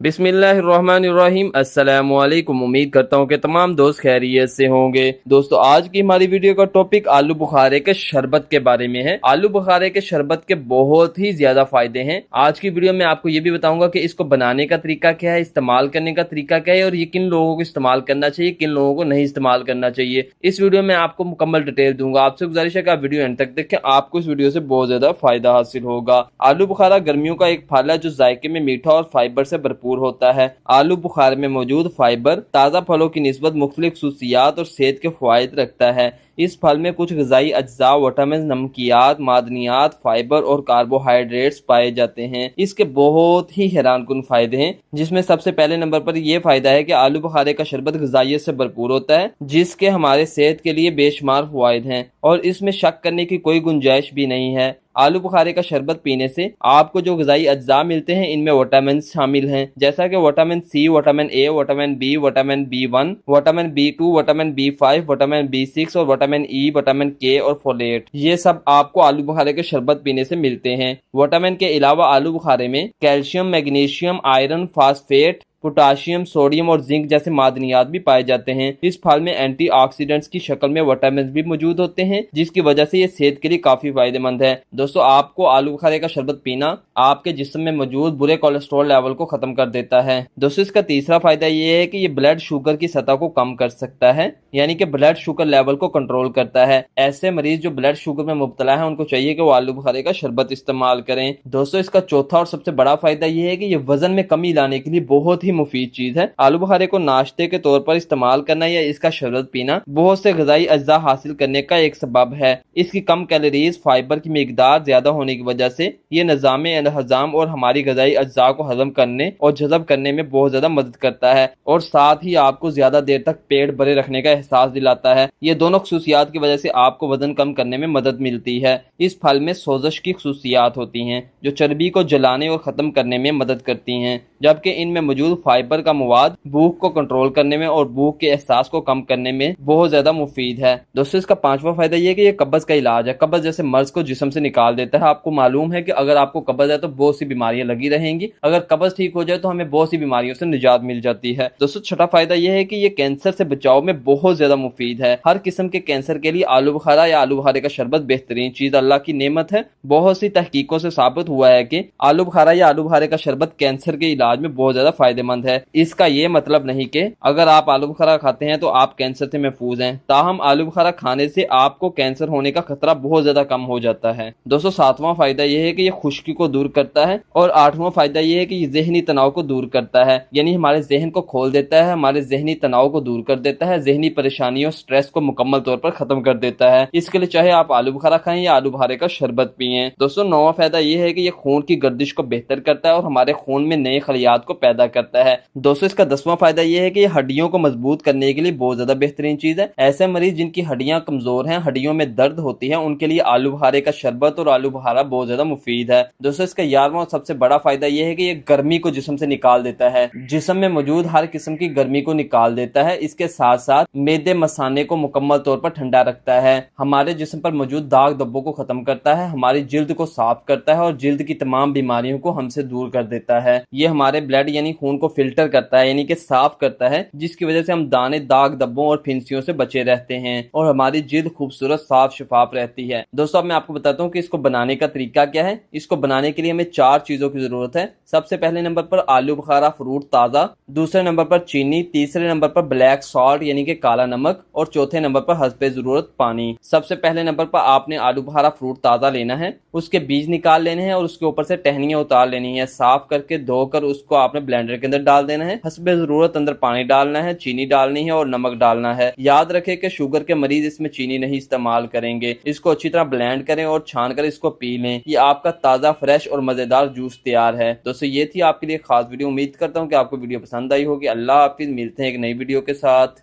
बिस्मिल्लाहिर्रहमानिर्रहीम। अस्सलाम वालेकुम। उम्मीद करता हूँ कि तमाम दोस्त खैरियत से होंगे। दोस्तों, आज की हमारी वीडियो का टॉपिक आलू बुखारे के शरबत के बारे में है। आलू बुखारे के शरबत के बहुत ही ज्यादा फायदे हैं। आज की वीडियो में आपको ये भी बताऊंगा कि इसको बनाने का तरीका क्या है, इस्तेमाल करने का तरीका क्या है और ये किन लोगों को इस्तेमाल करना चाहिए, किन लोगों को नहीं इस्तेमाल करना चाहिए। इस वीडियो में आपको मुकम्मल डिटेल दूंगा। आपसे गुजारिश है कि आप वीडियो एंड तक देखें, आपको इस वीडियो से बहुत ज्यादा फायदा हासिल होगा। आलू बुखारा गर्मियों का एक फल है जो जायके में मीठा और फाइबर से भरपूर होता है। आलू बुखारे में मौजूद फाइबर ताज़ा फलों की निस्बत मुख्तलिफ खसूसियात और सेहत के फ़वाइद रखता है। इस फल में कुछ ग़िज़ाई अज्जा, विटामिन, नमकियात, मादनियात, फाइबर और कार्बोहाइड्रेट्स पाए जाते हैं। इसके बहुत ही हैरानकुन फ़ायदे हैं, जिसमें सबसे पहले नंबर पर यह फ़ायदा है कि आलू बुखारे का शरबत ग़िज़ाइयत से भरपूर होता है, जिसके हमारे सेहत के लिए बेशुमार फ़वाइद हैं और इसमें शक करने की कोई गुंजाइश भी नहीं है। आलू बुखारे का शरबत पीने से आपको जो ग़िज़ाई अज्जा मिलते हैं, इनमें विटामिन शामिल हैं, जैसा कि vitamin C, vitamin A, vitamin B, vitamin B one, vitamin B two, vitamin B five, vitamin बी6 और विटामिन ई, विटामिन के और फोलेट। ये सब आपको आलू बुखारे के शरबत पीने से मिलते हैं। विटामिन के अलावा आलू बुखारे में calcium, magnesium, iron, phosphate, potassium, sodium और जिंक जैसे मादनियात भी पाए जाते हैं। इस फल में एंटीऑक्सीडेंट्स की शक्ल में विटामिन भी मौजूद होते हैं, जिसकी वजह से ये सेहत के लिए काफी फायदेमंद है। दोस्तों, आपको आलू बुखारे का शरबत पीना आपके जिस्म में मौजूद बुरे कोलेस्ट्रॉल लेवल को खत्म कर देता है। दोस्तों, इसका तीसरा फायदा ये है कि ये ब्लड शुगर की सतह को कम कर सकता है, यानी कि ब्लड शुगर लेवल को कंट्रोल करता है। ऐसे मरीज जो ब्लड शुगर में मुब्तला है, उनको चाहिए कि वो आलू बुखारे का शरबत इस्तेमाल करें। दोस्तों, इसका चौथा और सबसे बड़ा फायदा ये है कि ये वजन में कमी लाने के लिए बहुत ही मुफीद चीज है। आलू बुखारे को नाश्ते के तौर पर इस्तेमाल करना या इसका शरबत पीना बहुत से ग़िज़ाई अज्जा हासिल करने का एक सबब है। इसकी कम कैलोरीज, फाइबर की मिकदार ज्यादा होने की वजह से ये निज़ाम हज़म और हमारी ग़िज़ाई अज्जा को हजम करने और जज़ब करने में बहुत ज्यादा मदद करता है और साथ ही आपको ज्यादा देर तक पेट भरे रखने का एहसास दिलाता है। ये दोनों खसूसियात की वजह से आपको वजन कम करने में मदद मिलती है। इस फल में सोज़श की खसूसियात होती हैं जो चर्बी को जलाने और ख़त्म करने में मदद करती हैं, जबकि इनमें मौजूद फाइबर का मवाद भूख को कंट्रोल करने में और भूख के एहसास को कम करने में बहुत ज्यादा मुफीद है। दोस्तों, इसका पांचवा फायदा यह है कि ये कब्ज का इलाज है। कब्ज जैसे मर्ज को जिस्म से निकाल देता है। आपको मालूम है कि अगर आपको कब्ज है तो बहुत सी बीमारियां लगी रहेंगी। अगर कब्ज ठीक हो जाए तो हमें बहुत सी बीमारियों से निजात मिल जाती है। दोस्तों, छठा फायदा यह है कि ये कैंसर से बचाव में बहुत ज्यादा मुफीद है। हर किस्म के कैंसर के लिए आलू बुखारा या आलू बुखारे का शरबत बेहतरीन चीज, अल्लाह की नेमत है। बहुत सी तहकीकों से साबित हुआ है कि आलू बुखारा या आलू बुखारे का शरबत कैंसर के इलाज में बहुत ज्यादा फायदेमंद है। इसका ये मतलब नहीं कि अगर आप आलू बुखारा खाते हैं तो आप कैंसर से महफूज हैं। ताहम आलू बुखारा खाने से आपको कैंसर होने का खतरा बहुत ज्यादा कम हो जाता है। दोस्तों, सातवां फायदा यह है कि ये खुश्की को दूर करता है और आठवां फायदा यह है कि ये जहनी तनाव को दूर करता है, यानी हमारे जहन को खोल देता है, हमारे जहनी तनाव को दूर कर देता है, जहनी परेशानियों, स्ट्रेस को मुकम्मल तौर पर खत्म कर देता है। इसके लिए चाहे आप आलू बुखारा खाएं या आलू बुखारे का शरबत पिए। दोस्तों, नौवां फायदा यह है कि ये खून की गर्दिश को बेहतर करता है और हमारे खून में नए खलियात को पैदा करता है। दोस्तों, इसका 10वां फायदा यह है कि ये हड्डियों को मजबूत करने के लिए बहुत ज्यादा बेहतरीन चीज है। ऐसे मरीज जिनकी हड्डियां कमजोर हैं, हड्डियों में दर्द होती है, उनके लिए आलू बुखारे का शरबत और आलू बुखारा बहुत ज्यादा मुफीद है। दोस्तों, इसका 11वां और सबसे बड़ा फायदा यह है कि ये गर्मी को जिस्म से निकाल देता है, जिस्म में मौजूद हर किस्म की गर्मी को निकाल देता है। इसके साथ साथ मेदे मसाने को मुकम्मल तौर पर ठंडा रखता है, हमारे जिस्म पर मौजूद दाग धब्बों को खत्म करता है, हमारी जिल्द को साफ करता है और जिल्द की तमाम बीमारियों को हमसे दूर कर देता है। ये हमारे ब्लड यानी खून को फिल्टर करता है, यानी कि साफ करता है, जिसकी वजह से हम दाने, दाग धब्बों और फिंसियों से बचे रहते हैं और हमारी जिल्द खूबसूरत, साफ, शफाफ रहती है। दोस्तों, अब मैं आपको बताता हूँ कि इसको बनाने का तरीका क्या है। इसको बनाने के लिए हमें 4 चीजों की जरूरत है। सबसे पहले नंबर पर आलू बुखारा फ्रूट ताज़ा, दूसरे नंबर पर चीनी, तीसरे नंबर पर ब्लैक सॉल्ट यानी कि काला नमक और चौथे नंबर पर हस्बे जरूरत पानी। सबसे पहले नंबर पर आपने आलू बुखारा फ्रूट ताज़ा लेना है, उसके बीज निकाल लेने हैं और उसके ऊपर से टहनियाँ उतार लेनी है। साफ करके धोकर उसको आपने ब्लेंडर के अंदर डाल देना है। हस्बे जरूरत अंदर पानी डालना है, चीनी डालनी है और नमक डालना है। याद रखें कि शुगर के मरीज इसमें चीनी नहीं इस्तेमाल करेंगे। इसको अच्छी तरह ब्लेंड करें और छान कर इसको पी लें। ये आपका ताज़ा, फ्रेश और मजेदार जूस तैयार है। दोस्तों, ये थी आपके लिए खास वीडियो। उम्मीद करता हूँ कि आपको वीडियो पसंद आई होगी। अल्लाह हाफिज, मिलते हैं एक नई वीडियो के साथ।